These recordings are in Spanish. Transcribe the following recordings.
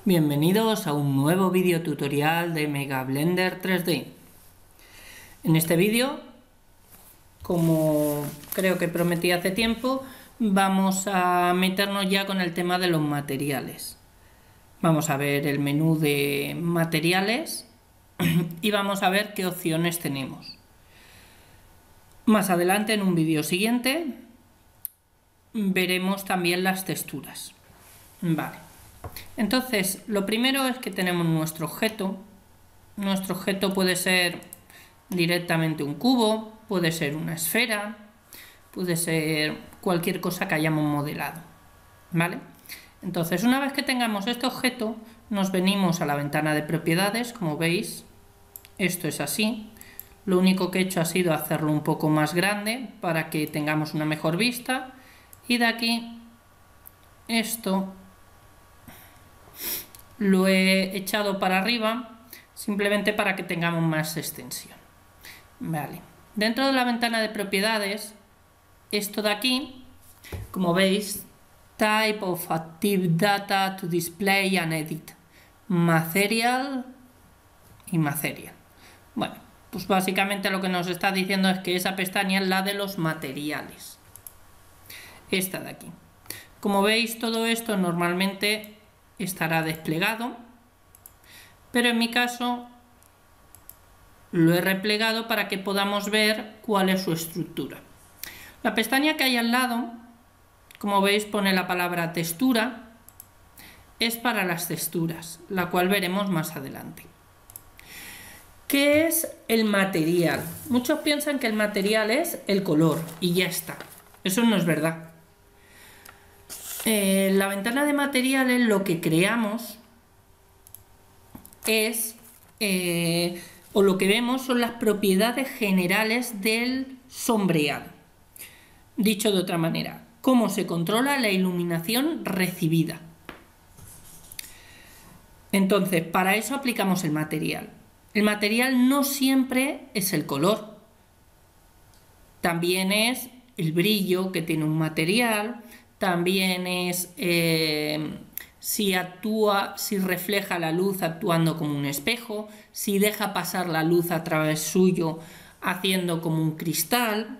Bienvenidos a un nuevo vídeo tutorial de Mega Blender 3D. En este vídeo, como creo que prometí hace tiempo, vamos a meternos ya con el tema de los materiales. Vamos a ver el menú de materiales y vamos a ver qué opciones tenemos. Más adelante, en un vídeo siguiente, veremos también las texturas. Vale. Entonces, lo primero es que tenemos nuestro objeto. Nuestro objeto puede ser directamente un cubo, puede ser una esfera, puede ser cualquier cosa que hayamos modelado, ¿vale? Entonces, una vez que tengamos este objeto, nos venimos a la ventana de propiedades, como veis, esto es así. Lo único que he hecho ha sido hacerlo un poco más grande para que tengamos una mejor vista, y de aquí esto lo he echado para arriba simplemente para que tengamos más extensión. Vale. Dentro de la ventana de propiedades, esto de aquí, como veis, Type of Active Data to Display and Edit, Material y Material. Bueno, pues básicamente lo que nos está diciendo es que esa pestaña es la de los materiales. Esta de aquí. Como veis, todo esto normalmente estará desplegado, pero en mi caso lo he replegado para que podamos ver cuál es su estructura. La pestaña que hay al lado, como veis, pone la palabra textura, es para las texturas, la cual veremos más adelante. ¿Qué es el material? Muchos piensan que el material es el color y ya está. Eso no es verdad. La ventana de materiales, lo que creamos es, o lo que vemos son las propiedades generales del sombreado. Dicho de otra manera, cómo se controla la iluminación recibida. Entonces, para eso aplicamos el material. El material no siempre es el color. También es el brillo que tiene un material. También es si refleja la luz actuando como un espejo, si deja pasar la luz a través suyo haciendo como un cristal,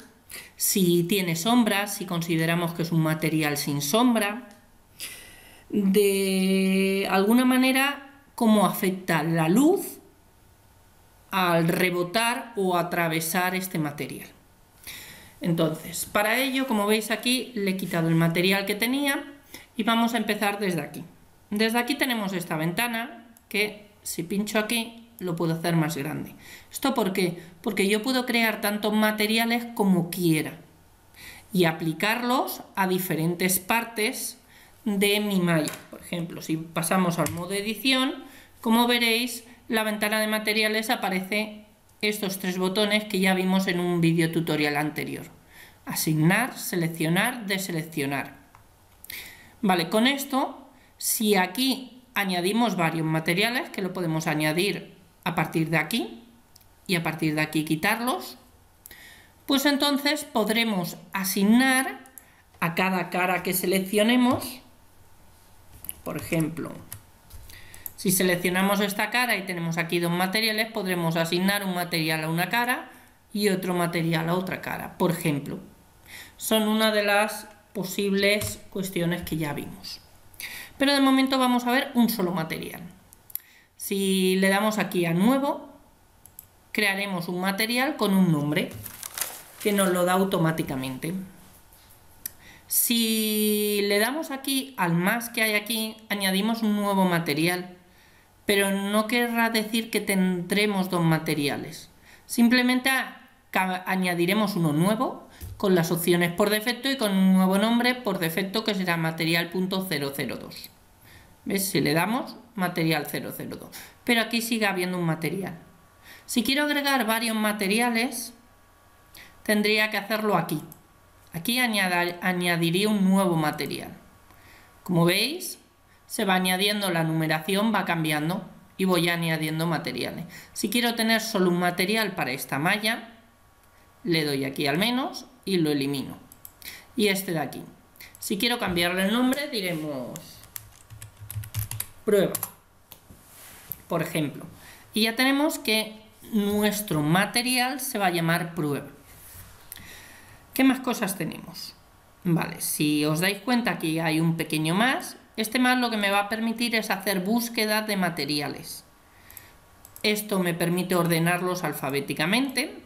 si tiene sombras, si consideramos que es un material sin sombra. De alguna manera, cómo afecta la luz al rebotar o atravesar este material. Entonces, para ello, como veis aquí, le he quitado el material que tenía y vamos a empezar desde aquí. Desde aquí tenemos esta ventana que, si pincho aquí, lo puedo hacer más grande. ¿Esto por qué? Porque yo puedo crear tantos materiales como quiera y aplicarlos a diferentes partes de mi malla. Por ejemplo, si pasamos al modo edición, como veréis, la ventana de materiales aparece estos tres botones que ya vimos en un vídeo tutorial anterior. Asignar, seleccionar, deseleccionar. Vale, con esto, si aquí añadimos varios materiales, que lo podemos añadir a partir de aquí y a partir de aquí quitarlos, pues entonces podremos asignar a cada cara que seleccionemos. Por ejemplo, si seleccionamos esta cara y tenemos aquí dos materiales, podremos asignar un material a una cara y otro material a otra cara, por ejemplo. Son una de las posibles cuestiones que ya vimos. Pero de momento vamos a ver un solo material. Si le damos aquí a nuevo, crearemos un material con un nombre que nos lo da automáticamente. Si le damos aquí al más que hay aquí, añadimos un nuevo material. Pero no querrá decir que tendremos dos materiales. Simplemente añadiremos uno nuevo con las opciones por defecto y con un nuevo nombre por defecto que será material.002. ¿Ves? Si le damos material 002. Pero aquí sigue habiendo un material. Si quiero agregar varios materiales, tendría que hacerlo aquí. Aquí añadiría un nuevo material. Como veis, se va añadiendo, la numeración va cambiando y voy añadiendo materiales. Si quiero tener solo un material para esta malla, le doy aquí al menos y lo elimino. Y este de aquí. Si quiero cambiarle el nombre, diremos prueba por ejemplo. Y ya tenemos que nuestro material se va a llamar prueba. ¿Qué más cosas tenemos? Vale, si os dais cuenta aquí hay un pequeño más. Este más lo que me va a permitir es hacer búsquedas de materiales. Esto me permite ordenarlos alfabéticamente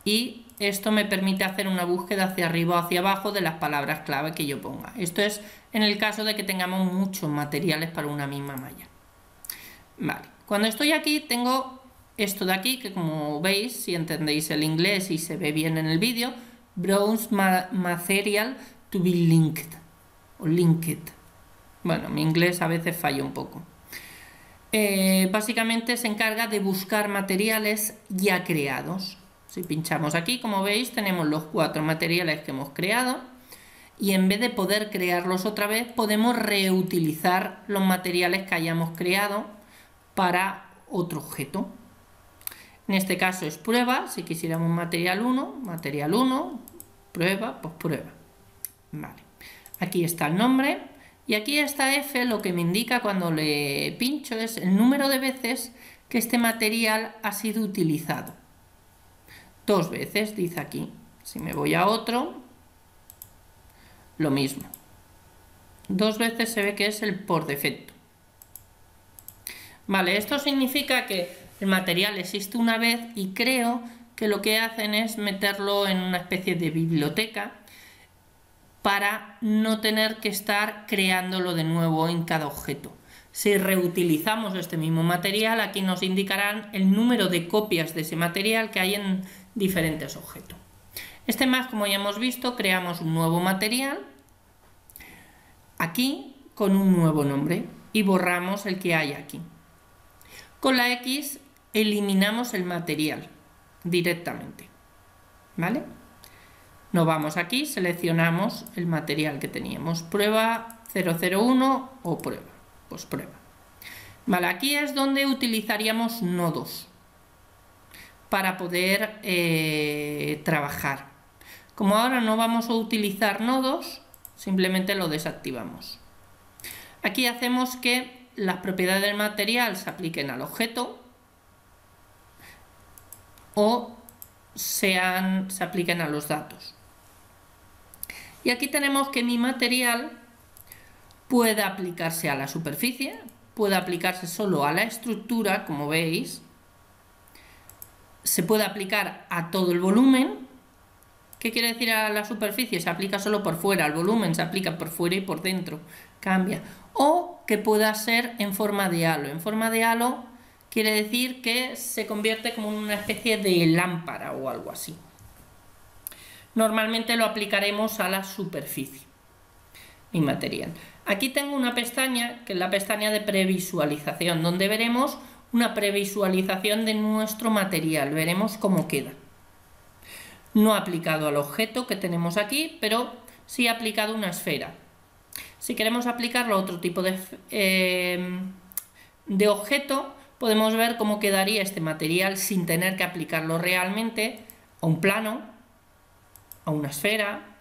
y esto me permite hacer una búsqueda hacia arriba o hacia abajo de las palabras clave que yo ponga. Esto es en el caso de que tengamos muchos materiales para una misma malla. Vale, cuando estoy aquí tengo esto de aquí, que como veis, si entendéis el inglés y se ve bien en el vídeo, Browse Material to be linked o linked. Bueno, mi inglés a veces falla un poco. Básicamente se encarga de buscar materiales ya creados. Si pinchamos aquí, como veis, tenemos los 4 materiales que hemos creado y en vez de poder crearlos otra vez, podemos reutilizar los materiales que hayamos creado para otro objeto. En este caso es prueba. Si quisiéramos material 1, prueba, pues prueba. Vale. Aquí está el nombre y aquí esta F lo que me indica cuando le pincho es el número de veces que este material ha sido utilizado. 2 veces, dice aquí. Si me voy a otro, lo mismo. 2 veces se ve que es el por defecto. Vale, esto significa que el material existe una vez y creo que lo que hacen es meterlo en una especie de biblioteca para no tener que estar creándolo de nuevo en cada objeto. Si reutilizamos este mismo material, aquí nos indicarán el número de copias de ese material que hay en diferentes objetos. Este más, como ya hemos visto, creamos un nuevo material aquí con un nuevo nombre y borramos el que hay aquí. Con la X eliminamos el material directamente, ¿vale? Nos vamos aquí, seleccionamos el material que teníamos, prueba 001 o prueba, pues prueba. Vale, aquí es donde utilizaríamos nodos para poder trabajar. Como ahora no vamos a utilizar nodos, simplemente lo desactivamos. Aquí hacemos que las propiedades del material se apliquen al objeto o se apliquen a los datos. Y aquí tenemos que mi material puede aplicarse a la superficie, puede aplicarse solo a la estructura, como veis, se puede aplicar a todo el volumen. ¿Qué quiere decir a la superficie? Se aplica solo por fuera, al volumen se aplica por fuera y por dentro, cambia. O que pueda ser en forma de halo. En forma de halo quiere decir que se convierte como en una especie de lámpara o algo así. Normalmente lo aplicaremos a la superficie, mi material. Aquí tengo una pestaña, que es la pestaña de previsualización, donde veremos una previsualización de nuestro material, veremos cómo queda. No aplicado al objeto que tenemos aquí, pero sí aplicado una esfera. Si queremos aplicarlo a otro tipo de objeto, podemos ver cómo quedaría este material sin tener que aplicarlo realmente a un plano, a una esfera,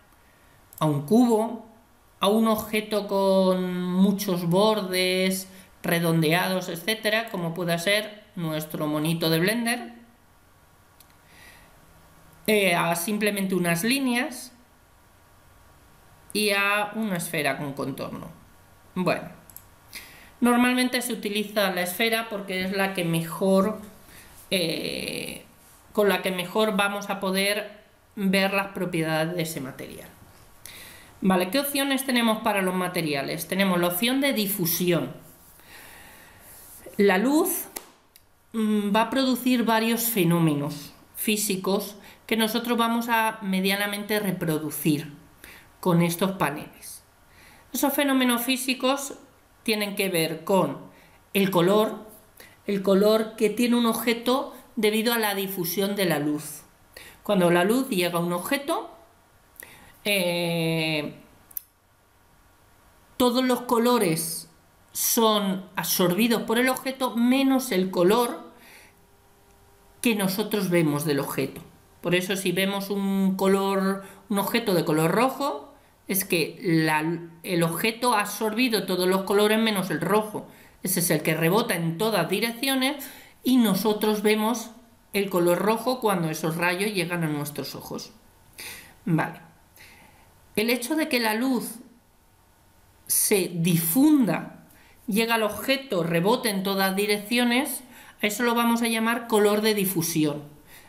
a un cubo, a un objeto con muchos bordes redondeados, etcétera, como pueda ser nuestro monito de Blender, a simplemente unas líneas y a una esfera con contorno. Bueno, normalmente se utiliza la esfera porque es la que mejor, con la que mejor vamos a poder ver las propiedades de ese material. Vale, ¿qué opciones tenemos para los materiales? Tenemos la opción de difusión. La luz va a producir varios fenómenos físicos que nosotros vamos a medianamente reproducir con estos paneles. Esos fenómenos físicos tienen que ver con el color que tiene un objeto debido a la difusión de la luz. Cuando la luz llega a un objeto, todos los colores son absorbidos por el objeto menos el color que nosotros vemos del objeto. Por eso si vemos un objeto de color rojo, es que el objeto ha absorbido todos los colores menos el rojo. ese es el que rebota en todas direcciones y nosotros vemos el color rojo cuando esos rayos llegan a nuestros ojos. Vale. El hecho de que la luz se difunda, llega al objeto, rebote en todas direcciones, a eso lo vamos a llamar color de difusión.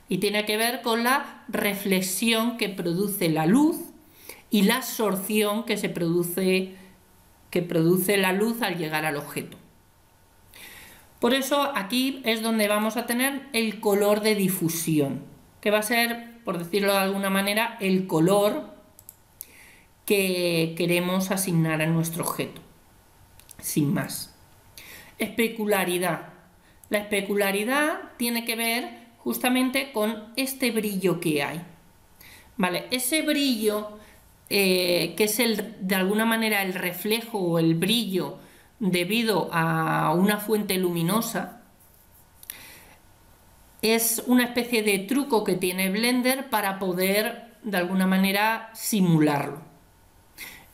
Y tiene que ver con la reflexión que produce la luz y la absorción que produce la luz al llegar al objeto. Por eso aquí es donde vamos a tener el color de difusión, que va a ser, por decirlo de alguna manera, el color que queremos asignar a nuestro objeto, sin más. Especularidad. La especularidad tiene que ver justamente con este brillo que hay. ¿Vale? Ese brillo, que es de alguna manera el reflejo o el brillo debido a una fuente luminosa, es una especie de truco que tiene Blender para poder de alguna manera simularlo.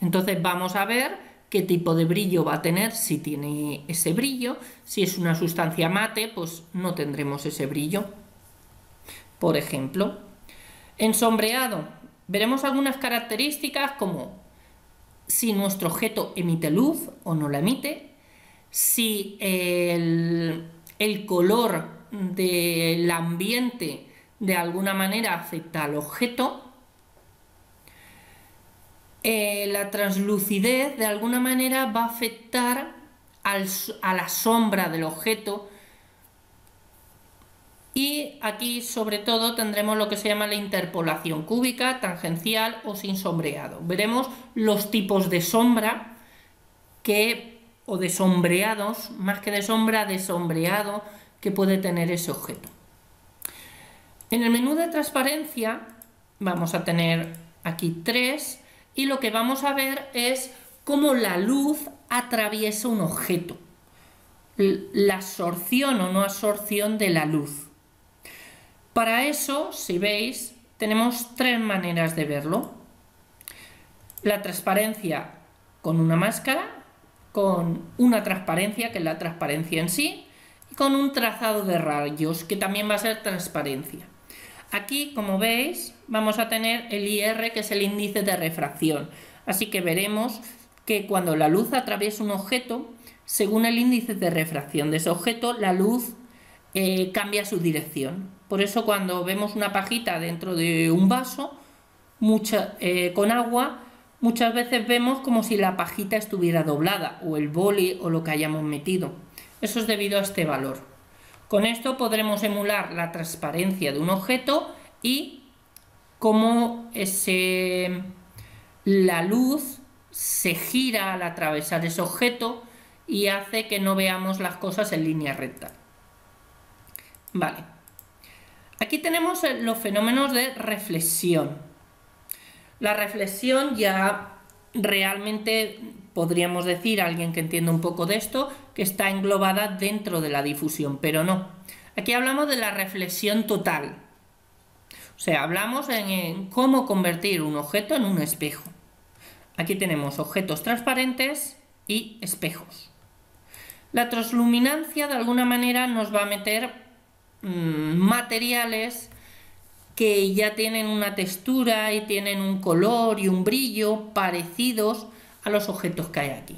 Entonces vamos a ver qué tipo de brillo va a tener si tiene ese brillo. Si es una sustancia mate, pues no tendremos ese brillo. Por ejemplo, en sombreado veremos algunas características como si nuestro objeto emite luz o no la emite, si el color del ambiente de alguna manera afecta al objeto, la translucidez de alguna manera va a afectar a la sombra del objeto. Y aquí sobre todo tendremos lo que se llama la interpolación cúbica, tangencial o sin sombreado. Veremos los tipos de sombra o de sombreados, más que de sombra, de sombreado que puede tener ese objeto. En el menú de transparencia vamos a tener aquí 3 y lo que vamos a ver es cómo la luz atraviesa un objeto, la absorción o no absorción de la luz. Para eso, si veis, tenemos 3 maneras de verlo. La transparencia con una máscara, con una transparencia, que es la transparencia en sí, y con un trazado de rayos, que también va a ser transparencia. Aquí, como veis, vamos a tener el IR, que es el índice de refracción. Así que veremos que cuando la luz atraviesa un objeto, según el índice de refracción de ese objeto, la luz cambia su dirección. Por eso cuando vemos una pajita dentro de un vaso con agua, muchas veces vemos como si la pajita estuviera doblada, o el boli o lo que hayamos metido. Eso es debido a este valor. Con esto podremos emular la transparencia de un objeto y cómo la luz se gira al atravesar ese objeto y hace que no veamos las cosas en línea recta. Vale. Aquí tenemos los fenómenos de reflexión. La reflexión ya realmente podríamos decir, alguien que entienda un poco de esto, que está englobada dentro de la difusión, pero no. Aquí hablamos de la reflexión total. O sea, hablamos en cómo convertir un objeto en un espejo. Aquí tenemos objetos transparentes y espejos. La transluminancia de alguna manera nos va a meter materiales que ya tienen una textura y tienen un color y un brillo parecidos a los objetos que hay aquí.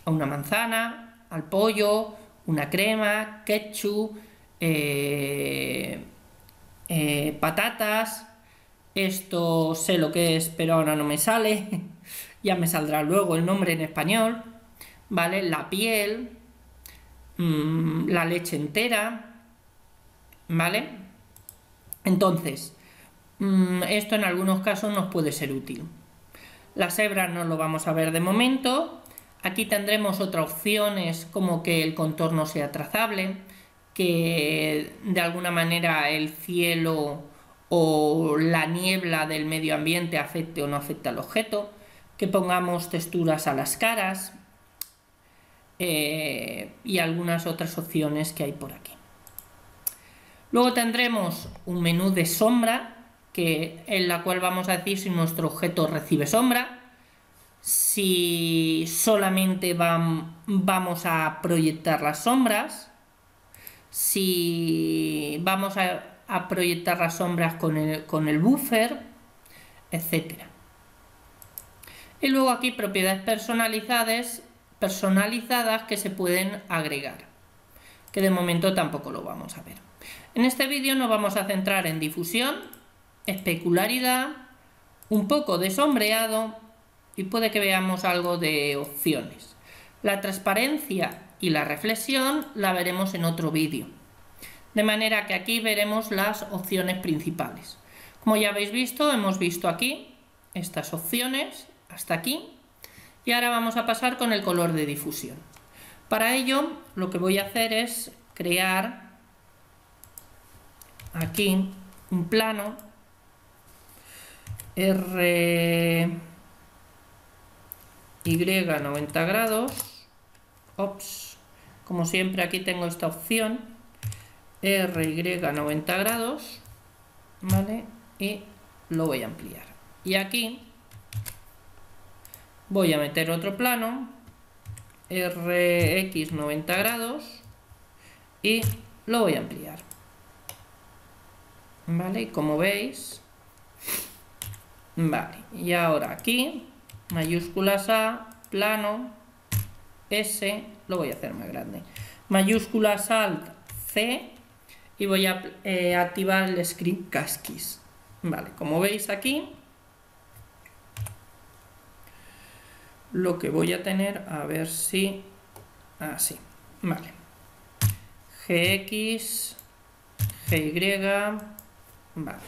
A una manzana, al pollo, una crema, ketchup, patatas. Esto sé lo que es, pero ahora no me sale. Ya me saldrá luego el nombre en español. ¿Vale? La piel, la leche entera. ¿Vale? Entonces, esto en algunos casos nos puede ser útil. Las hebras no lo vamos a ver de momento. Aquí tendremos otras opciones como que el contorno sea trazable, que de alguna manera el cielo o la niebla del medio ambiente afecte o no afecte al objeto, que pongamos texturas a las caras y algunas otras opciones que hay por aquí. Luego tendremos un menú de sombra, en la cual vamos a decir si nuestro objeto recibe sombra, si solamente vamos a proyectar las sombras, si vamos a proyectar las sombras con el buffer, etc. Y luego aquí propiedades personalizadas que se pueden agregar, que de momento tampoco lo vamos a ver. En este vídeo nos vamos a centrar en difusión, especularidad, un poco de sombreado y puede que veamos algo de opciones. La transparencia y la reflexión la veremos en otro vídeo. De manera que aquí veremos las opciones principales. Como ya habéis visto, hemos visto aquí estas opciones hasta aquí y ahora vamos a pasar con el color de difusión. Para ello lo que voy a hacer es crear aquí un plano RY 90 grados. Como siempre aquí tengo esta opción RY 90 grados, ¿vale? Y lo voy a ampliar. Y aquí voy a meter otro plano RX 90 grados y lo voy a ampliar, ¿vale? Y como veis, vale, y ahora aquí mayúsculas A, plano S, lo voy a hacer más grande, mayúsculas Alt C y voy a activar el script Casquis. Vale, como veis aquí lo que voy a tener, a ver si así, vale, GX, GY, vale,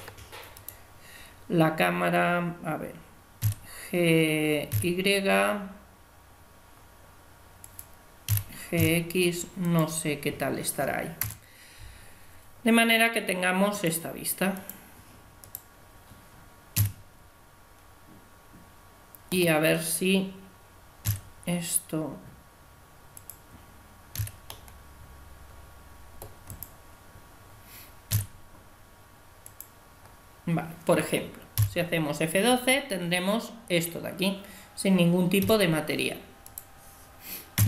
la cámara, a ver, GY, GX, no sé qué tal estará ahí. De manera que tengamos esta vista. Y a ver si esto... Vale, por ejemplo, si hacemos F12 tendremos esto de aquí, sin ningún tipo de material.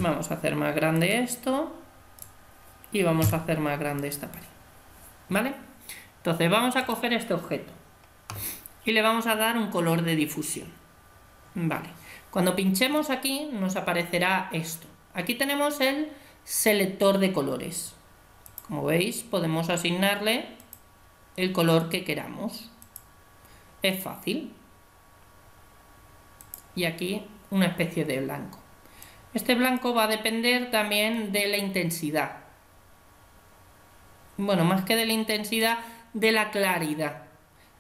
Vamos a hacer más grande esto y vamos a hacer más grande esta pared, ¿vale? Entonces vamos a coger este objeto y le vamos a dar un color de difusión, ¿vale? Cuando pinchemos aquí nos aparecerá esto. Aquí tenemos el selector de colores. Como veis, podemos asignarle el color que queramos. Es fácil. Y aquí una especie de blanco. Este blanco va a depender también de la intensidad. Bueno, más que de la intensidad, de la claridad.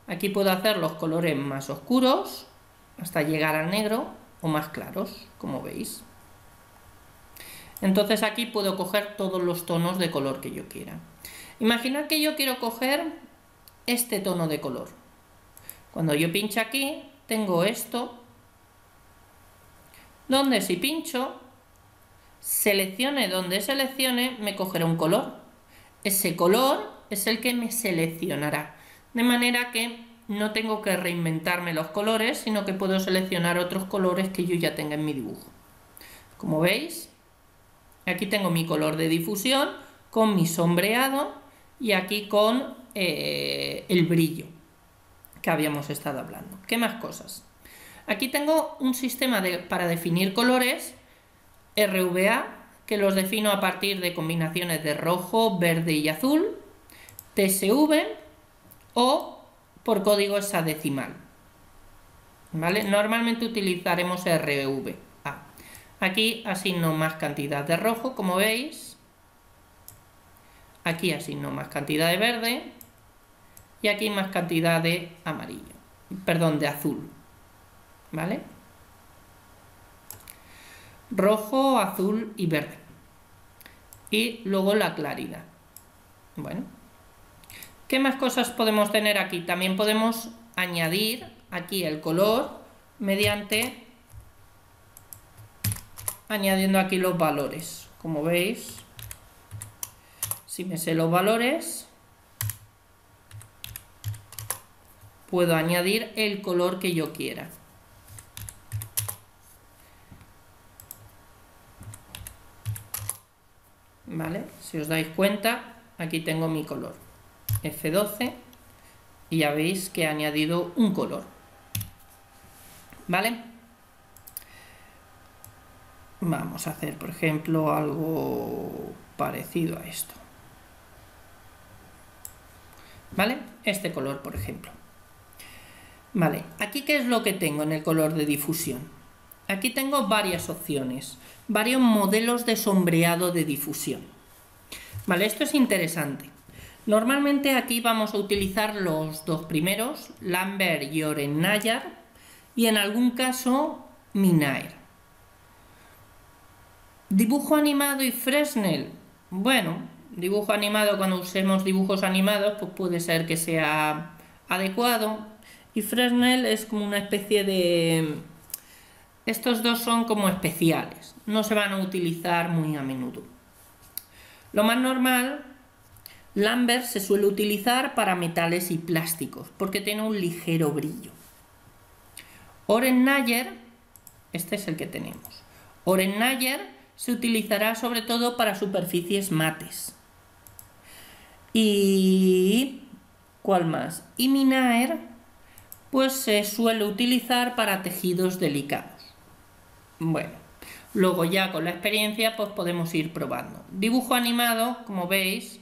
Aquí puedo hacer los colores más oscuros hasta llegar al negro o más claros, como veis. Entonces aquí puedo coger todos los tonos de color que yo quiera. Imaginad que yo quiero coger este tono de color. Cuando yo pincho aquí, tengo esto, donde si pincho, seleccione donde seleccione, me cogerá un color. Ese color es el que me seleccionará. De manera que no tengo que reinventarme los colores, sino que puedo seleccionar otros colores que yo ya tenga en mi dibujo. Como veis, aquí tengo mi color de difusión con mi sombreado y aquí con el brillo que habíamos estado hablando. ¿Qué más cosas? Aquí tengo un sistema para definir colores RVA, que los defino a partir de combinaciones de rojo, verde y azul, TSV o por código hexadecimal, ¿vale? Normalmente utilizaremos RVA. Aquí asigno más cantidad de rojo, como veis. Aquí asigno más cantidad de verde. Y aquí más cantidad de amarillo. Perdón, de azul. ¿Vale? Rojo, azul y verde. Y luego la claridad. Bueno. ¿Qué más cosas podemos tener aquí? También podemos añadir aquí el color mediante añadiendo aquí los valores. Como veis, si me sé los valores, puedo añadir el color que yo quiera. ¿vale? Si os dais cuenta, aquí tengo mi color F12 y ya veis que he añadido un color, ¿vale? Vamos a hacer, por ejemplo, algo parecido a esto, ¿vale? Este color, por ejemplo. Vale, aquí ¿qué es lo que tengo en el color de difusión? Aquí tengo varias opciones, varios modelos de sombreado de difusión. Vale, esto es interesante. Normalmente aquí vamos a utilizar los dos primeros, Lambert y Oren Nayar, y en algún caso Minaer. Dibujo animado y Fresnel. Bueno, dibujo animado, cuando usemos dibujos animados, pues puede ser que sea adecuado. Y Fresnel es como una especie de... Estos dos son como especiales, no se van a utilizar muy a menudo. Lo más normal, Lambert se suele utilizar para metales y plásticos, porque tiene un ligero brillo. Oren Nayar, este es el que tenemos. Oren Nayar se utilizará sobre todo para superficies mates. Y... ¿cuál más? Y Minaer, pues se suele utilizar para tejidos delicados. Bueno, luego ya con la experiencia pues podemos ir probando. Dibujo animado, como veis,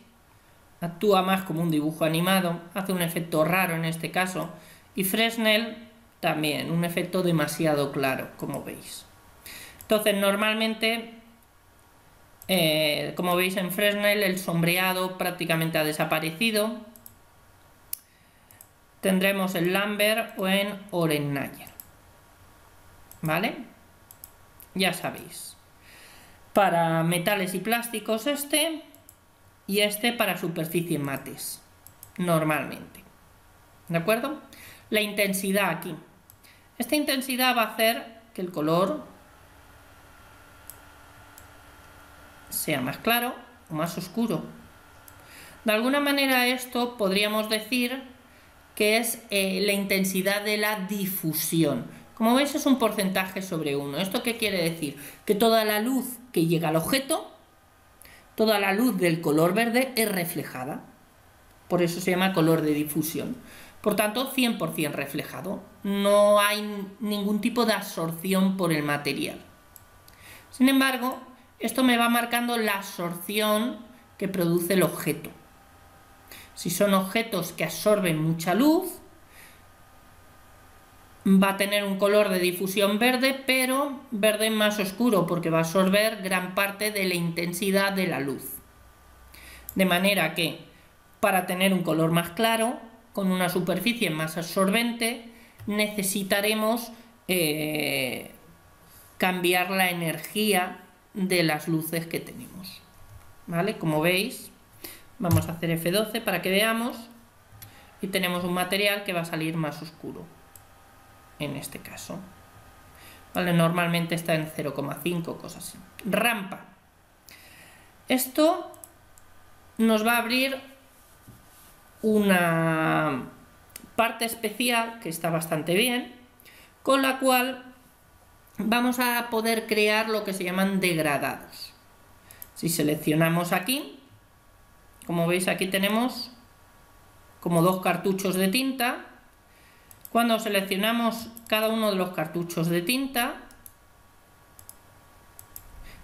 actúa más como un dibujo animado, hace un efecto raro en este caso. Y Fresnel también, un efecto demasiado claro, como veis. Entonces normalmente, como veis en Fresnel, el sombreado prácticamente ha desaparecido. Tendremos en Lambert o en Oren Nayar, ¿vale? Ya sabéis, para metales y plásticos este, y este para superficies mates, normalmente, ¿de acuerdo? La intensidad aquí, esta intensidad va a hacer que el color sea más claro o más oscuro. De alguna manera esto podríamos decir que es la intensidad de la difusión. Como veis es un porcentaje sobre 1. ¿Esto qué quiere decir? Que toda la luz que llega al objeto, toda la luz del color verde es reflejada. Por eso se llama color de difusión. Por tanto, 100% reflejado. No hay ningún tipo de absorción por el material. Sin embargo, esto me va marcando la absorción que produce el objeto. Si son objetos que absorben mucha luz, va a tener un color de difusión verde, pero verde más oscuro, porque va a absorber gran parte de la intensidad de la luz. De manera que, para tener un color más claro, con una superficie más absorbente, necesitaremos cambiar la energía de las luces que tenemos. ¿Vale? Como veis, vamos a hacer F12 para que veamos, y tenemos un material que va a salir más oscuro. En este caso, ¿vale? Normalmente está en 0,5, cosas así. Rampa. Esto nos va a abrir una parte especial que está bastante bien, con la cual vamos a poder crear lo que se llaman degradados. Si seleccionamos aquí, como veis aquí tenemos como dos cartuchos de tinta. Cuando seleccionamos cada uno de los cartuchos de tinta,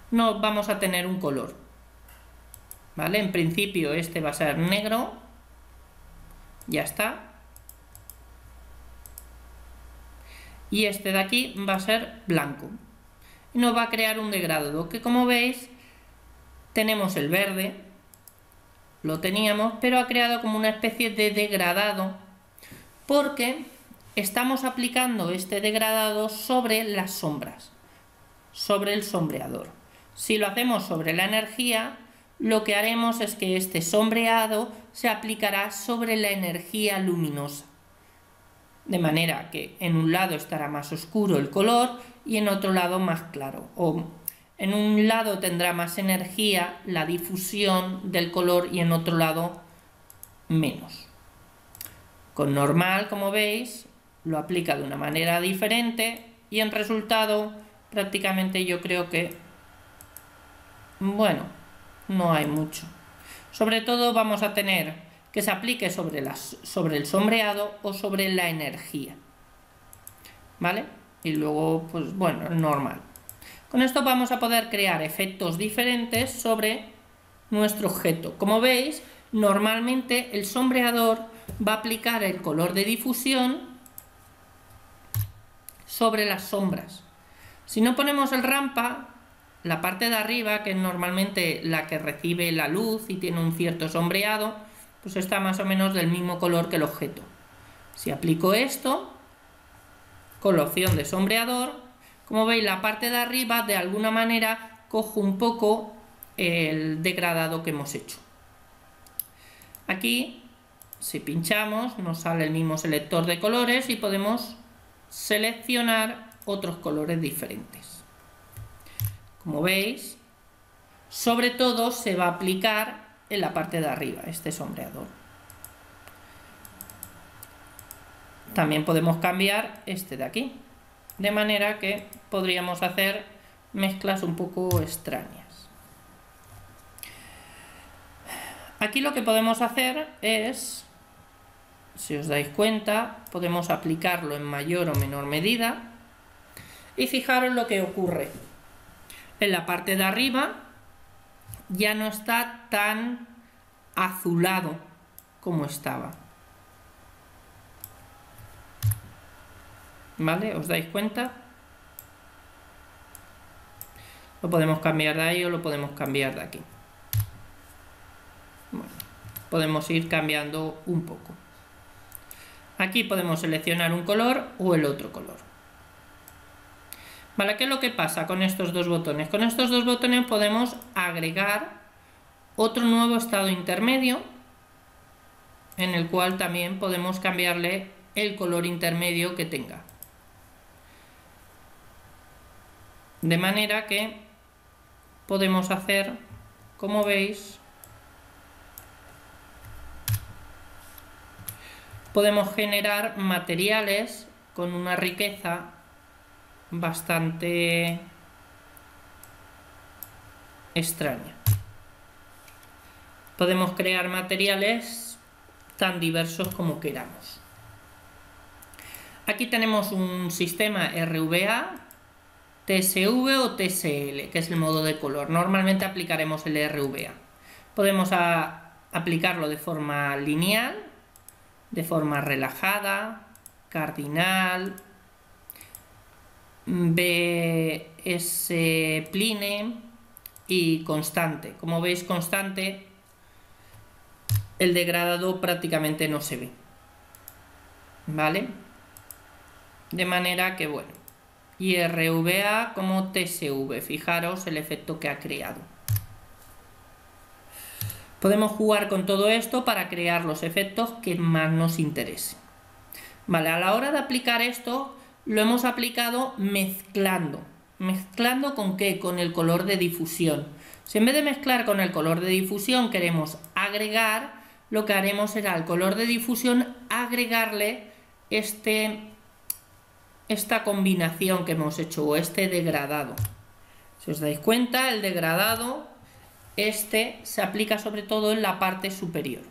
nos vamos a tener un color, ¿vale? En principio este va a ser negro, ya está. Y este de aquí va a ser blanco. Y nos va a crear un degradado, que como veis, tenemos el verde, lo teníamos, pero ha creado como una especie de degradado, porque estamos aplicando este degradado sobre las sombras, sobre el sombreador. Si lo hacemos sobre la energía, lo que haremos es que este sombreado se aplicará sobre la energía luminosa. De manera que en un lado estará más oscuro el color y en otro lado más claro. O en un lado tendrá más energía la difusión del color y en otro lado menos. Con normal, como veis, lo aplica de una manera diferente y en resultado prácticamente yo creo que, bueno, no hay mucho. Sobre todo vamos a tener que se aplique sobre el sombreado o sobre la energía, ¿vale? Y luego, pues bueno, normal. Con esto vamos a poder crear efectos diferentes sobre nuestro objeto. Como veis, normalmente el sombreador va a aplicar el color de difusión sobre las sombras. Si no ponemos el rampa, la parte de arriba, que es normalmente la que recibe la luz y tiene un cierto sombreado, pues está más o menos del mismo color que el objeto. Si aplico esto, con la opción de sombreador, como veis, la parte de arriba de alguna manera cojo un poco el degradado que hemos hecho. Aquí, si pinchamos, nos sale el mismo selector de colores y podemos seleccionar otros colores diferentes. Como veis, sobre todo se va a aplicar en la parte de arriba este sombreador. También podemos cambiar este de aquí, de manera que podríamos hacer mezclas un poco extrañas. Aquí lo que podemos hacer es, si os dais cuenta, podemos aplicarlo en mayor o menor medida y fijaros lo que ocurre. En la parte de arriba ya no está tan azulado como estaba. ¿Vale? ¿Os dais cuenta? Lo podemos cambiar de ahí o lo podemos cambiar de aquí. Bueno, podemos ir cambiando un poco. Aquí podemos seleccionar un color o el otro color. Vale, ¿qué es lo que pasa con estos dos botones? Con estos dos botones podemos agregar otro nuevo estado intermedio, en el cual también podemos cambiarle el color intermedio que tenga. De manera que podemos hacer, como veis, podemos generar materiales con una riqueza bastante extraña. Podemos crear materiales tan diversos como queramos. Aquí tenemos un sistema RVA, TSV o TSL, que es el modo de color. Normalmente aplicaremos el RVA. Podemos aplicarlo de forma lineal, de forma relajada, cardinal, BS pline y constante. Como veis, constante, el degradado prácticamente no se ve, ¿vale? De manera que, bueno, y RVA como TSV, fijaros el efecto que ha creado. Podemos jugar con todo esto para crear los efectos que más nos interesen. Vale, a la hora de aplicar esto, lo hemos aplicado mezclando. ¿Mezclando con qué? Con el color de difusión. Si en vez de mezclar con el color de difusión queremos agregar, lo que haremos será al color de difusión agregarle esta combinación que hemos hecho, o este degradado. Si os dais cuenta, el degradado se aplica sobre todo en la parte superior.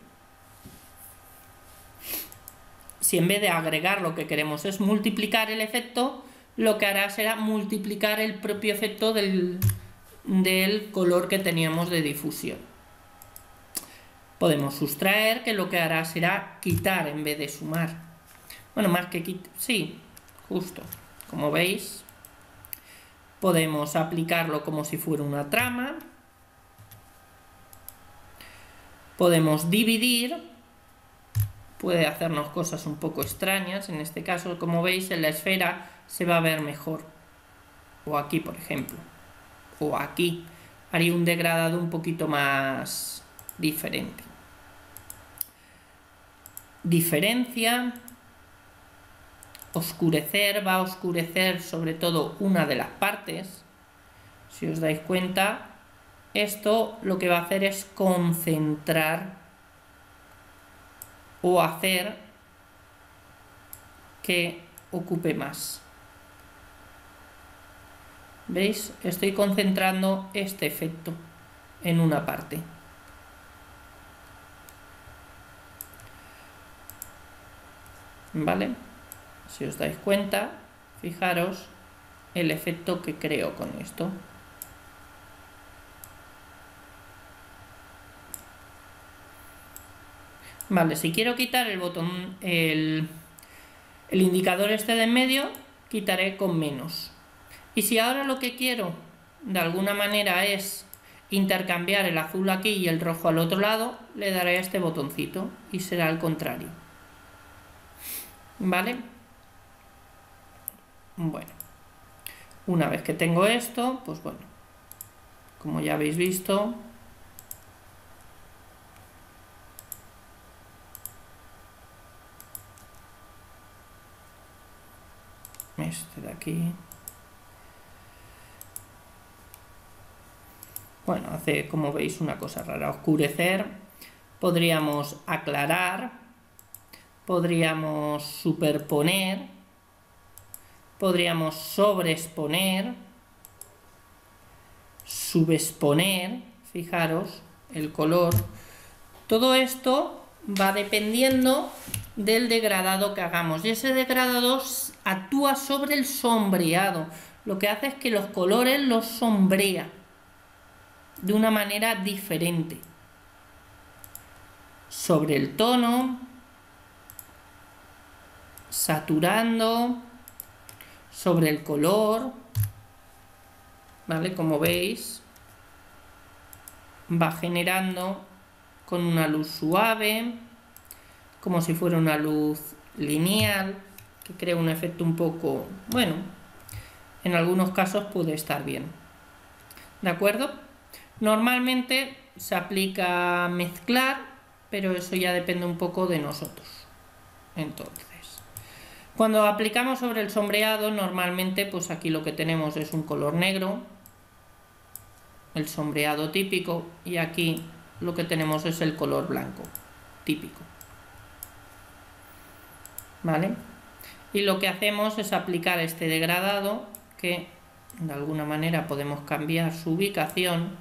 Si en vez de agregar lo que queremos es multiplicar el efecto, lo que hará será multiplicar el propio efecto del color que teníamos de difusión. Podemos sustraer, que lo que hará será quitar en vez de sumar. Bueno, más que quitar, sí, justo. Como veis, podemos aplicarlo como si fuera una trama. Podemos dividir. Puede hacernos cosas un poco extrañas. En este caso, como veis, en la esfera se va a ver mejor. O aquí, por ejemplo. O aquí. Haría un degradado un poquito más diferente. Diferencia. Oscurecer. Va a oscurecer sobre todo una de las partes. Si os dais cuenta, esto lo que va a hacer es concentrar o hacer que ocupe más. ¿Veis? Estoy concentrando este efecto. en una parte. ¿Vale? Si os dais cuenta, fijaros el efecto que creo con esto. Vale, si quiero quitar el botón, el indicador este de en medio, quitaré con menos. Y si ahora lo que quiero de alguna manera es intercambiar el azul aquí y el rojo al otro lado, le daré a este botoncito y será al contrario. ¿Vale? Bueno, una vez que tengo esto, pues bueno, como ya habéis visto, este de aquí, bueno, hace, como veis, una cosa rara, oscurecer, podríamos aclarar, podríamos superponer, podríamos sobreexponer, subexponer, fijaros, el color. Todo esto va dependiendo del degradado que hagamos, y ese degradado actúa sobre el sombreado, lo que hace es que los colores los sombrea de una manera diferente sobre el tono, saturando, sobre el color, ¿vale? Como veis, va generando con una luz suave, como si fuera una luz lineal, que crea un efecto un poco, bueno, en algunos casos puede estar bien. ¿De acuerdo? Normalmente se aplica mezclar, pero eso ya depende un poco de nosotros. Entonces, cuando aplicamos sobre el sombreado, normalmente pues aquí lo que tenemos es un color negro, el sombreado típico, y aquí lo que tenemos es el color blanco típico. ¿Vale? Y lo que hacemos es aplicar este degradado, que de alguna manera podemos cambiar su ubicación.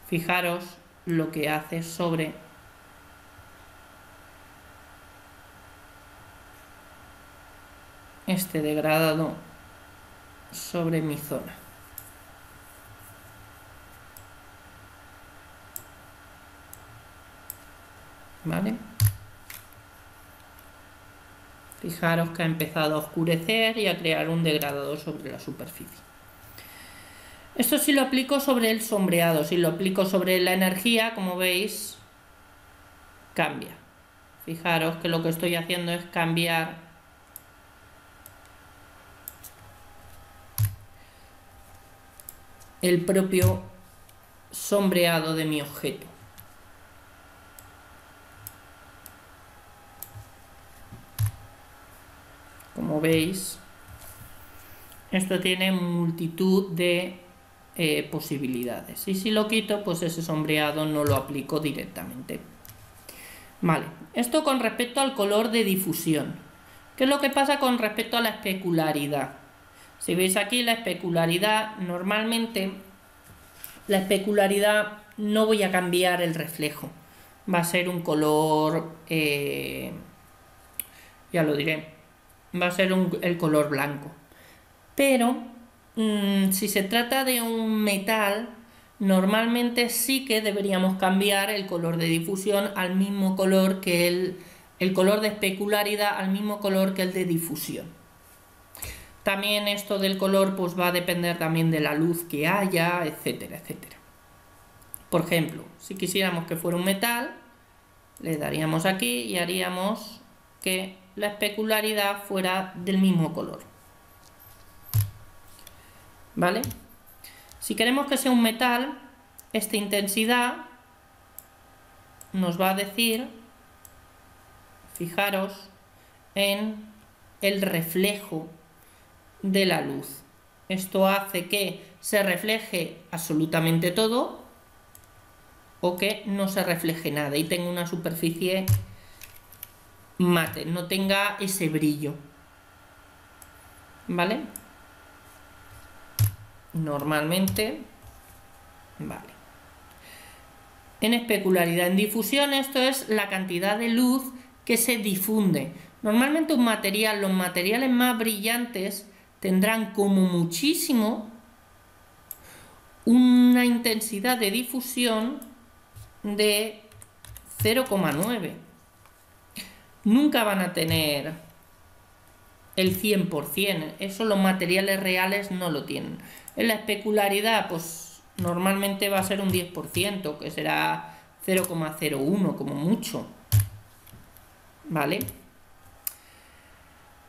Fijaros lo que hace sobre este degradado sobre mi zona. ¿Vale? Fijaros que ha empezado a oscurecer y a crear un degradado sobre la superficie. Esto sí lo aplico sobre el sombreado. Si lo aplico sobre la energía, como veis, cambia. Fijaros que lo que estoy haciendo es cambiar el propio sombreado de mi objeto. Como veis, esto tiene multitud de posibilidades, y si lo quito, pues ese sombreado no lo aplico directamente. Vale, esto con respecto al color de difusión. ¿Qué es lo que pasa con respecto a la especularidad? Si veis aquí la especularidad, normalmente la especularidad no voy a cambiar el reflejo, va a ser un color, ya lo diré, va a ser el color blanco. Pero si se trata de un metal, normalmente sí que deberíamos cambiar el color de difusión al mismo color que el color de especularidad al mismo color que el de difusión. También esto del color pues va a depender también de la luz que haya, etcétera, etcétera. Por ejemplo, si quisiéramos que fuera un metal, le daríamos aquí y haríamos que la especularidad fuera del mismo color. ¿Vale? Si queremos que sea un metal, esta intensidad nos va a decir, fijaros, en el reflejo de la luz. Esto hace que se refleje absolutamente todo o que no se refleje nada y tenga una superficie mate, no tenga ese brillo. ¿Vale? normalmente, vale. En especularidad, en difusión, esto es la cantidad de luz que se difunde. Normalmente un material, los materiales más brillantes tendrán como muchísimo una intensidad de difusión de 0,9. Nunca van a tener el 100%, eso los materiales reales no lo tienen. En la especularidad, pues normalmente va a ser un 10%, que será 0,01 como mucho, ¿vale?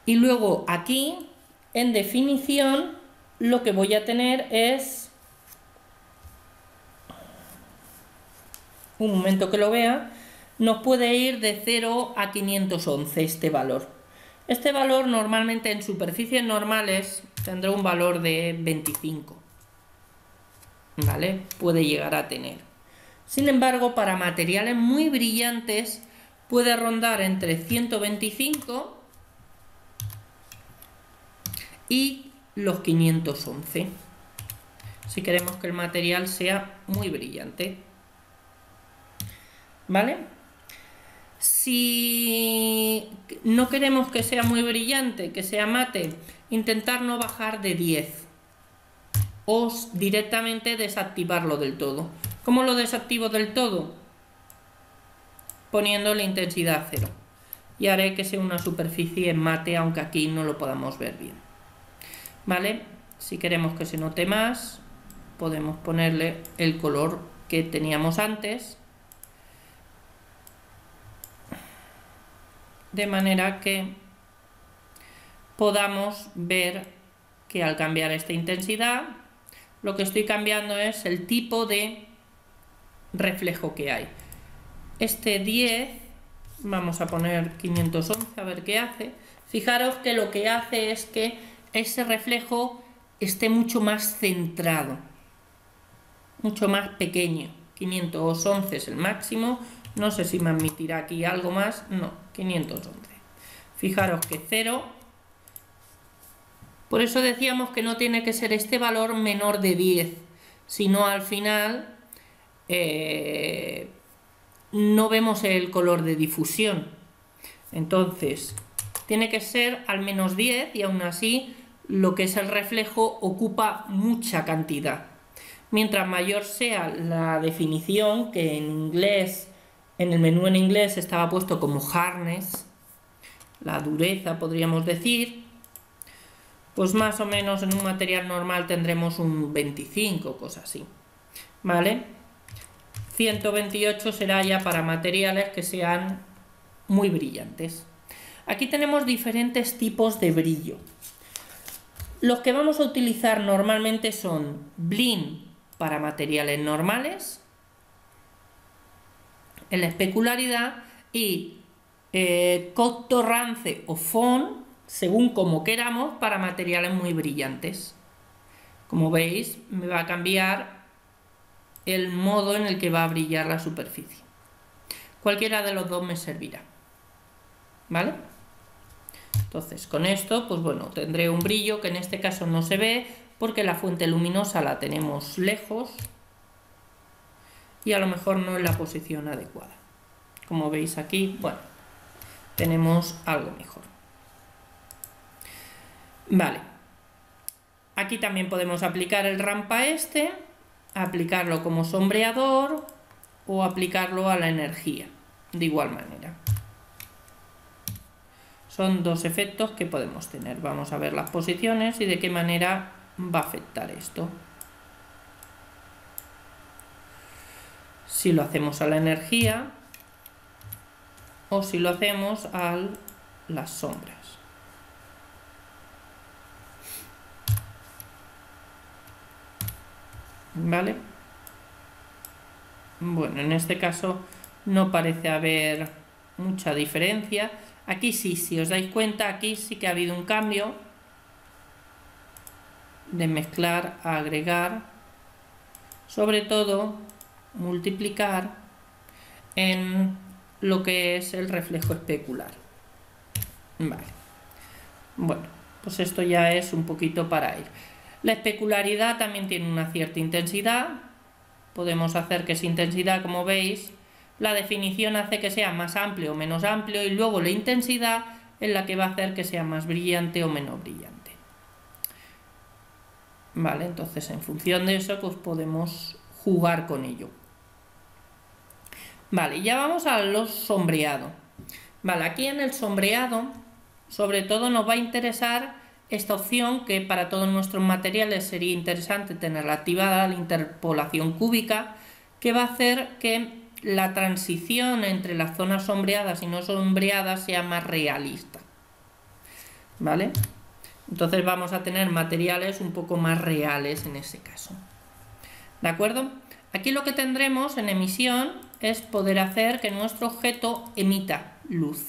Y luego aquí, en definición, lo que voy a tener es, un momento que lo vea, nos puede ir de 0 a 511 este valor. Este valor normalmente en superficies normales tendrá un valor de 25, ¿vale? Puede llegar a tener. Sin embargo, para materiales muy brillantes puede rondar entre 125 y los 511, si queremos que el material sea muy brillante, ¿vale? Si no queremos que sea muy brillante, que sea mate, intentar no bajar de 10 o directamente desactivarlo del todo. ¿Cómo lo desactivo del todo? Poniendo la intensidad 0 y haré que sea una superficie mate, aunque aquí no lo podamos ver bien, ¿vale? Si queremos que se note más, podemos ponerle el color que teníamos antes, de manera que podamos ver que al cambiar esta intensidad, lo que estoy cambiando es el tipo de reflejo que hay. Este 10, vamos a poner 511 a ver qué hace. Fijaros que lo que hace es que ese reflejo esté mucho más centrado, mucho más pequeño. 511 es el máximo. No sé si me admitirá aquí algo más. No, 511. Fijaros que 0. Por eso decíamos que no tiene que ser este valor menor de 10. Sino al final no vemos el color de difusión. Entonces, tiene que ser al menos 10 y aún así lo que es el reflejo ocupa mucha cantidad. Mientras mayor sea la definición, que en inglés, en el menú en inglés estaba puesto como hardness, la dureza podríamos decir, pues más o menos en un material normal tendremos un 25, cosas así, ¿vale? 128 será ya para materiales que sean muy brillantes. Aquí tenemos diferentes tipos de brillo. Los que vamos a utilizar normalmente son Blin para materiales normales, en la especularidad, y Cotorrance o Fon, según como queramos, para materiales muy brillantes. Como veis, me va a cambiar el modo en el que va a brillar la superficie. Cualquiera de los dos me servirá, ¿vale? Entonces, con esto, pues bueno, tendré un brillo que en este caso no se ve porque la fuente luminosa la tenemos lejos y a lo mejor no en la posición adecuada. Como veis aquí, bueno, tenemos algo mejor. Vale. Aquí también podemos aplicar el rampa este, aplicarlo como sombreador o aplicarlo a la energía, de igual manera. Son dos efectos que podemos tener. Vamos a ver las posiciones y de qué manera va a afectar esto. Si lo hacemos a la energía o si lo hacemos a las sombras. ¿Vale? Bueno, en este caso no parece haber mucha diferencia. Aquí sí, si os dais cuenta, aquí sí que ha habido un cambio de mezclar a agregar, sobre todo multiplicar en lo que es el reflejo especular. Vale. Bueno, pues esto ya es un poquito para ir. La especularidad también tiene una cierta intensidad. Podemos hacer que esa intensidad, como veis, la definición hace que sea más amplio o menos amplio, y luego la intensidad es la que va a hacer que sea más brillante o menos brillante. Vale, entonces en función de eso pues podemos jugar con ello. Vale, ya vamos a los sombreados. Vale, aquí en el sombreado sobre todo nos va a interesar esta opción, que para todos nuestros materiales sería interesante tenerla activada, la interpolación cúbica, que va a hacer que la transición entre las zonas sombreadas y no sombreadas sea más realista. ¿Vale? Entonces vamos a tener materiales un poco más reales en ese caso. ¿De acuerdo? Aquí lo que tendremos en emisión es poder hacer que nuestro objeto emita luz.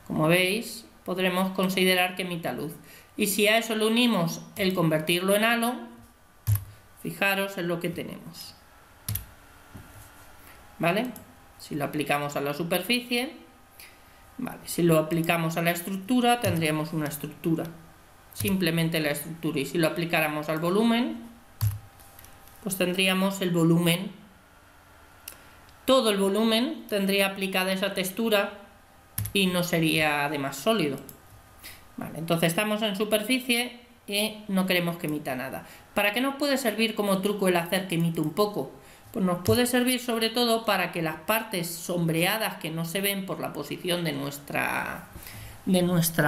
Como veis, podremos considerar que emita luz. Y si a eso le unimos el convertirlo en halo, fijaros en lo que tenemos. ¿Vale? Si lo aplicamos a la superficie, vale, si lo aplicamos a la estructura, tendríamos una estructura. Simplemente la estructura. Y si lo aplicáramos al volumen, pues tendríamos el volumen. Todo el volumen tendría aplicada esa textura y no sería además sólido. Vale, entonces estamos en superficie y no queremos que emita nada. ¿Para qué nos puede servir como truco el hacer que emite un poco? Pues nos puede servir sobre todo para que las partes sombreadas que no se ven por la posición de nuestra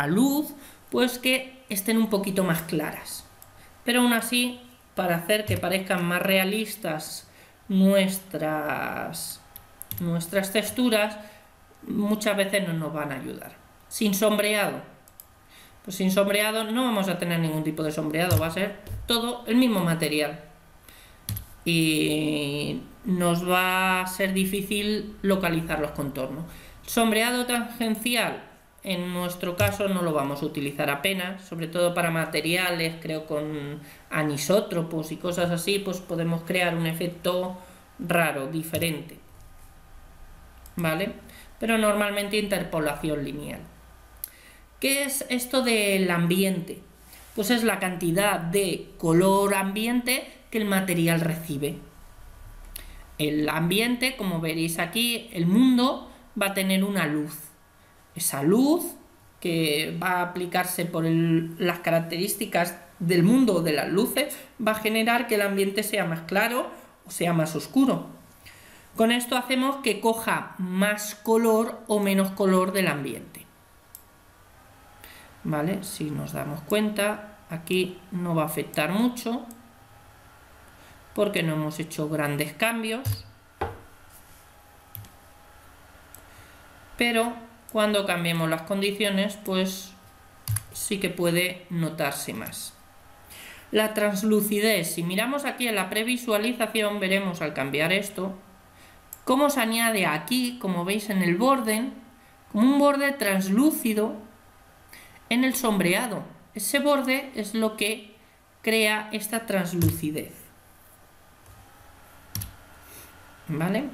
luz, pues que estén un poquito más claras. Pero aún así, para hacer que parezcan más realistas nuestras texturas, muchas veces no nos van a ayudar. Sin sombreado, pues sin sombreado no vamos a tener ningún tipo de sombreado, va a ser todo el mismo material y nos va a ser difícil localizar los contornos. Sombreado tangencial, en nuestro caso no lo vamos a utilizar apenas, sobre todo para materiales, creo con anisótropos y cosas así, pues podemos crear un efecto raro, diferente. ¿Vale? Pero normalmente interpolación lineal. ¿Qué es esto del ambiente? Pues es la cantidad de color ambiente que el material recibe. El ambiente, como veréis aquí, el mundo va a tener una luz. Esa luz que va a aplicarse por las características del mundo o de las luces va a generar que el ambiente sea más claro o sea más oscuro. Con esto hacemos que coja más color o menos color del ambiente. ¿Vale? Si nos damos cuenta, aquí no va a afectar mucho porque no hemos hecho grandes cambios. Pero cuando cambiemos las condiciones, pues sí que puede notarse más. La translucidez, si miramos aquí en la previsualización, veremos al cambiar esto, cómo se añade aquí, como veis en el borde, como un borde translúcido en el sombreado. Ese borde es lo que crea esta translucidez. ¿Vale?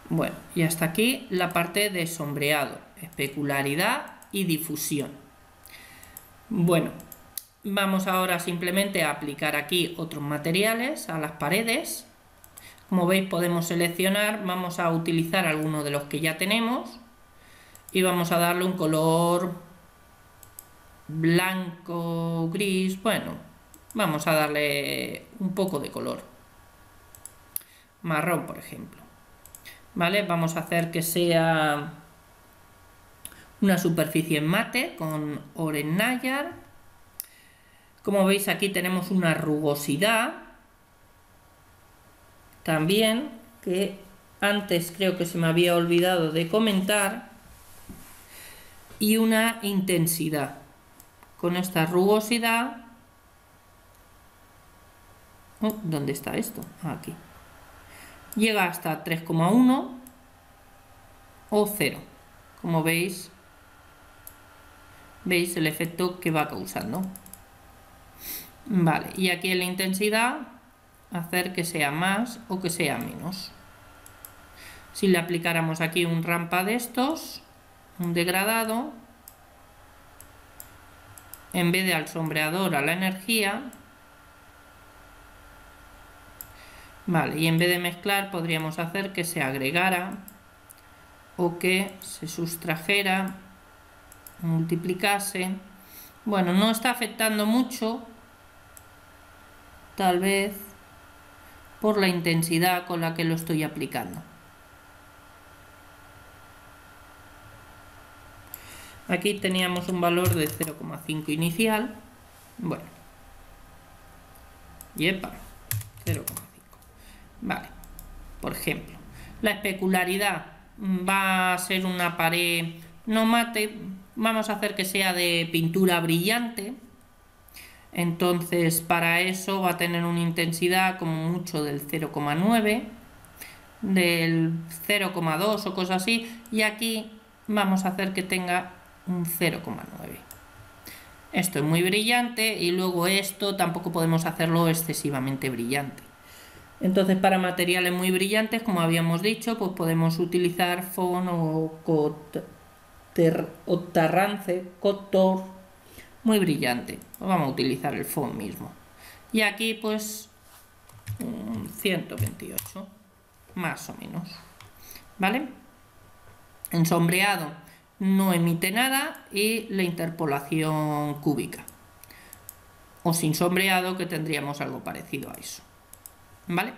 Bueno, y hasta aquí la parte de sombreado, especularidad y difusión. Bueno, vamos ahora simplemente a aplicar aquí otros materiales a las paredes. Como veis podemos seleccionar, vamos a utilizar alguno de los que ya tenemos y vamos a darle un color blanco, gris, bueno, vamos a darle un poco de color. Marrón, por ejemplo. ¿Vale? Vamos a hacer que sea una superficie en mate con Oren Nayar. Como veis aquí tenemos una rugosidad también, que antes creo que se me había olvidado de comentar, y una intensidad. Con esta rugosidad, ¿dónde está esto? Aquí. Llega hasta 3,1 o 0. Como veis el efecto que va causando. Vale, y aquí en la intensidad, hacer que sea más o que sea menos. Si le aplicáramos aquí un rampa de estos, un degradado, en vez de al sombreador a la energía. Vale, y en vez de mezclar podríamos hacer que se agregara o que se sustrajera, multiplicase. Bueno, no está afectando mucho, tal vez por la intensidad con la que lo estoy aplicando. Aquí teníamos un valor de 0,5 inicial. Bueno, yepa, 0,5. Vale, por ejemplo, la especularidad va a ser una pared no mate, vamos a hacer que sea de pintura brillante. Entonces para eso va a tener una intensidad como mucho del 0,9, del 0,2 o cosas así, y aquí vamos a hacer que tenga un 0,9. Esto es muy brillante y luego esto tampoco podemos hacerlo excesivamente brillante. Entonces para materiales muy brillantes, como habíamos dicho, pues podemos utilizar FON o Tarrance, Kotor, muy brillante. Pues vamos a utilizar el FON mismo. Y aquí pues 128, más o menos. ¿Vale? En sombreado no emite nada y la interpolación cúbica. O sin sombreado, que tendríamos algo parecido a eso. ¿Vale?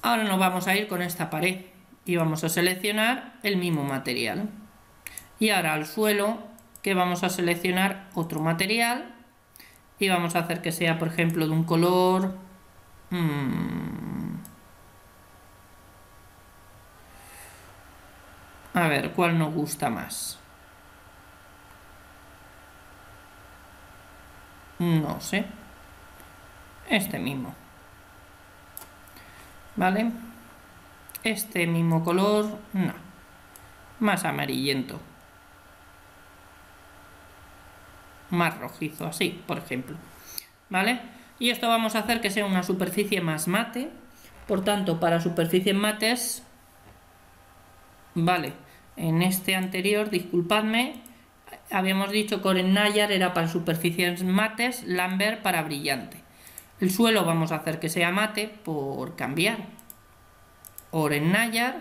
Ahora nos vamos a ir con esta pared y vamos a seleccionar el mismo material. Y ahora al suelo, que vamos a seleccionar otro material y vamos a hacer que sea, por ejemplo, de un color a ver, ¿cuál nos gusta más? No sé. Este mismo. ¿Vale? Este mismo color, no. Más amarillento. Más rojizo, así, por ejemplo. ¿Vale? Y esto vamos a hacer que sea una superficie más mate. Por tanto, para superficies mates, vale, en este anterior, disculpadme, habíamos dicho que Oren Nayar era para superficies mates, Lambert para brillante. El suelo vamos a hacer que sea mate por cambiar. Oren Nayar,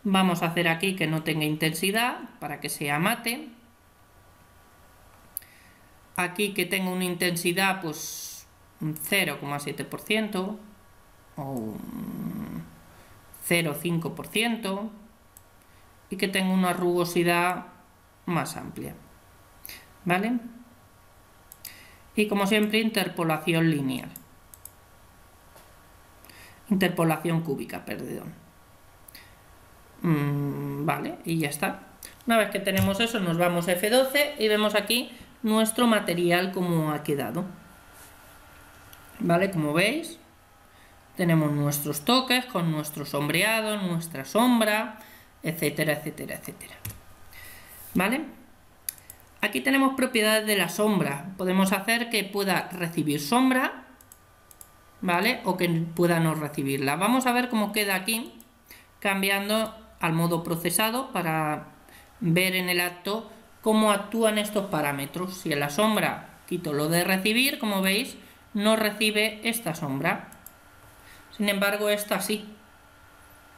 vamos a hacer aquí que no tenga intensidad para que sea mate. Aquí que tenga una intensidad pues un 0,7% o un 0,5% y que tenga una rugosidad más amplia. ¿Vale? Y como siempre, interpolación lineal. Interpolación cúbica, perdón. Vale, y ya está. Una vez que tenemos eso, nos vamos a F12 y vemos aquí nuestro material como ha quedado. Vale, como veis, tenemos nuestros toques con nuestro sombreado, nuestra sombra, etcétera, etcétera, etcétera. ¿Vale? Aquí tenemos propiedades de la sombra. Podemos hacer que pueda recibir sombra, ¿vale? O que pueda no recibirla. Vamos a ver cómo queda aquí, cambiando al modo procesado para ver en el acto cómo actúan estos parámetros. Si en la sombra quito lo de recibir, como veis, no recibe esta sombra. Sin embargo, esta sí.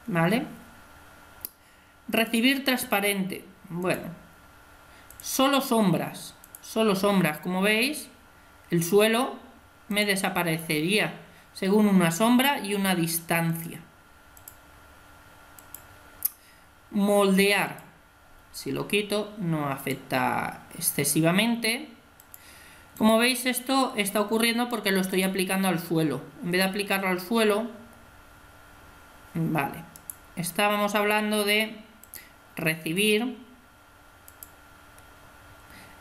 ¿Vale? Recibir transparente. Bueno, solo sombras. Solo sombras. Como veis, el suelo me desaparecería según una sombra y una distancia. Moldear. Si lo quito, no afecta excesivamente. Como veis, esto está ocurriendo porque lo estoy aplicando al suelo. En vez de aplicarlo al suelo, vale, estábamos hablando de recibir.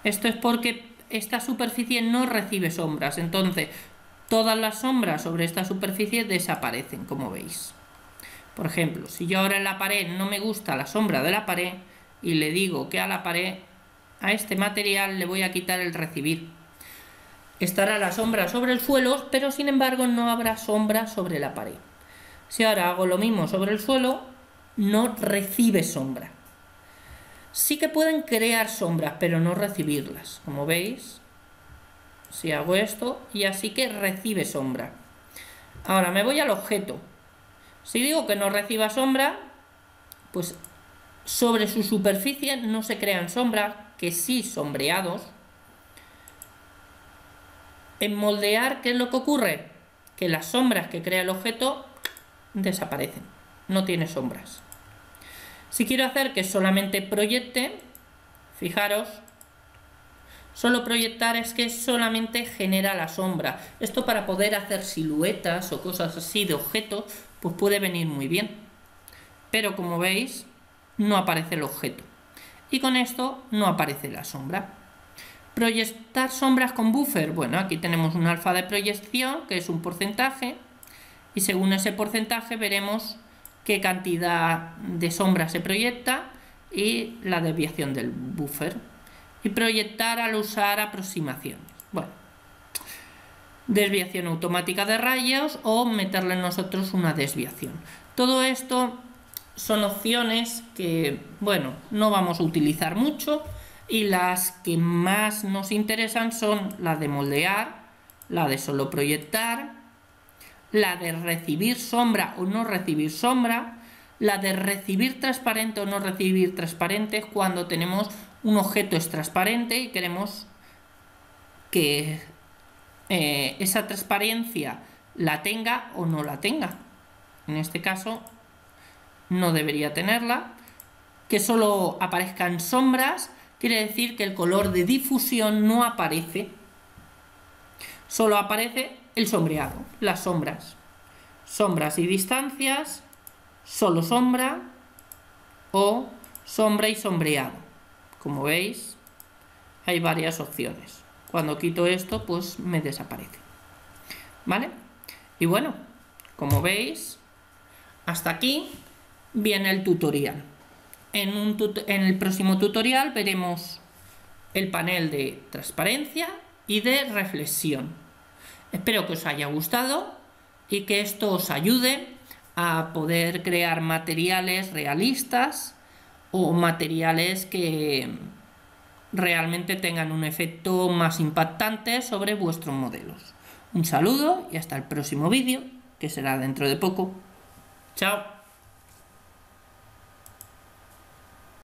Esto es porque esta superficie no recibe sombras, entonces todas las sombras sobre esta superficie desaparecen, como veis. Por ejemplo, si yo ahora en la pared no me gusta la sombra de la pared y le digo que a la pared, a este material le voy a quitar el recibir, estará la sombra sobre el suelo, pero sin embargo no habrá sombra sobre la pared. Si ahora hago lo mismo sobre el suelo, no recibe sombra. Sí que pueden crear sombras, pero no recibirlas. Como veis, si hago esto, y así que recibe sombra. Ahora me voy al objeto. Si digo que no reciba sombra, pues sobre su superficie no se crean sombras, que sí sombreados. En moldear, ¿qué es lo que ocurre? Que las sombras que crea el objeto desaparecen, no tiene sombras. Si quiero hacer que solamente proyecte, fijaros, solo proyectar es que solamente genera la sombra. Esto para poder hacer siluetas o cosas así de objetos, pues puede venir muy bien. Pero como veis, no aparece el objeto. Y con esto no aparece la sombra. Proyectar sombras con buffer. Bueno, aquí tenemos un alfa de proyección, que es un porcentaje. Y según ese porcentaje veremos qué cantidad de sombra se proyecta y la desviación del buffer. Y proyectar al usar aproximaciones. Bueno, desviación automática de rayos o meterle nosotros una desviación. Todo esto son opciones que, bueno, no vamos a utilizar mucho, y las que más nos interesan son la de moldear, la de solo proyectar, la de recibir sombra o no recibir sombra, la de recibir transparente o no recibir transparente cuando tenemos un objeto es transparente y queremos que esa transparencia la tenga o no la tenga. En este caso no debería tenerla. Que solo aparezcan sombras quiere decir que el color de difusión no aparece, solo aparece el sombreado, las sombras. Sombras y distancias, solo sombra o sombra y sombreado. Como veis, hay varias opciones. Cuando quito esto, pues me desaparece. ¿Vale? Y bueno, como veis, hasta aquí viene el tutorial. En el próximo tutorial veremos el panel de transparencia y de reflexión. Espero que os haya gustado y que esto os ayude a poder crear materiales realistas o materiales que realmente tengan un efecto más impactante sobre vuestros modelos. Un saludo y hasta el próximo vídeo, que será dentro de poco. Chao.